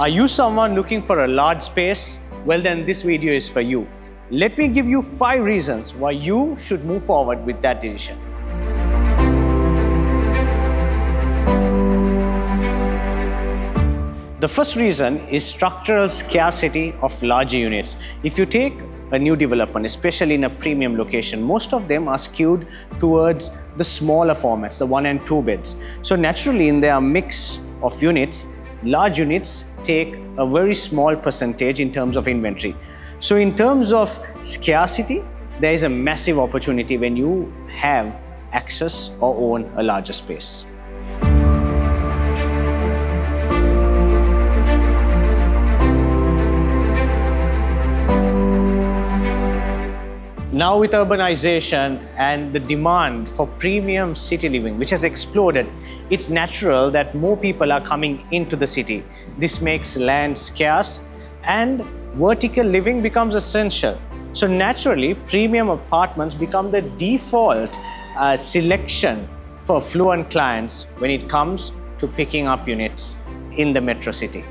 Are you someone looking for a large space? Well, then this video is for you. Let me give you 5 reasons why you should move forward with that decision. The first reason is structural scarcity of larger units. If you take a new development, especially in a premium location, most of them are skewed towards the smaller formats, the 1 and 2 beds. So naturally, in their mix of units, large units take a very small percentage in terms of inventory. So in terms of scarcity, there is a massive opportunity when you have access or own a larger space. Now with urbanization and the demand for premium city living, which has exploded, it's natural that more people are coming into the city. This makes land scarce and vertical living becomes essential. So naturally, premium apartments become the default selection for affluent clients when it comes to picking up units in the metro city.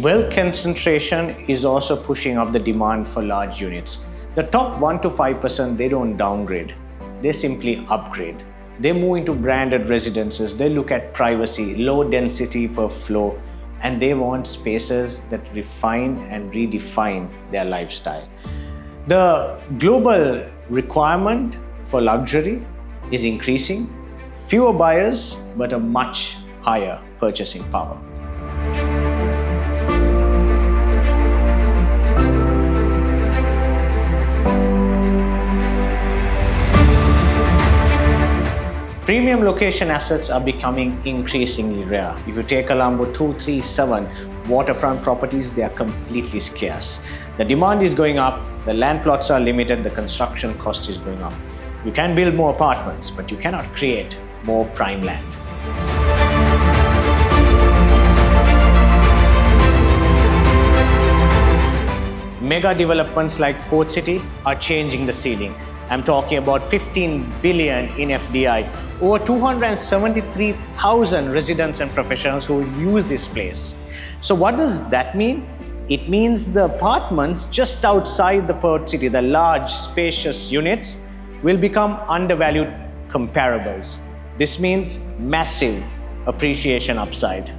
Wealth concentration is also pushing up the demand for large units. The top 1 to 5%, they don't downgrade, they simply upgrade. They move into branded residences, they look at privacy, low density per floor, and they want spaces that refine and redefine their lifestyle. The global requirement for luxury is increasing. Fewer buyers, but a much higher purchasing power. Premium location assets are becoming increasingly rare. If you take Colombo 237 waterfront properties, they are completely scarce. The demand is going up, the land plots are limited, the construction cost is going up. You can build more apartments, but you cannot create more prime land. Mega developments like Port City are changing the ceiling. I'm talking about 15 billion in FDI, over 273,000 residents and professionals who will use this place. So what does that mean? It means the apartments just outside the Port City, the large spacious units, will become undervalued comparables. This means massive appreciation upside.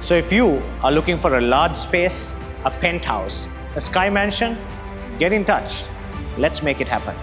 So if you are looking for a large space, a penthouse, a sky mansion, get in touch. Let's make it happen.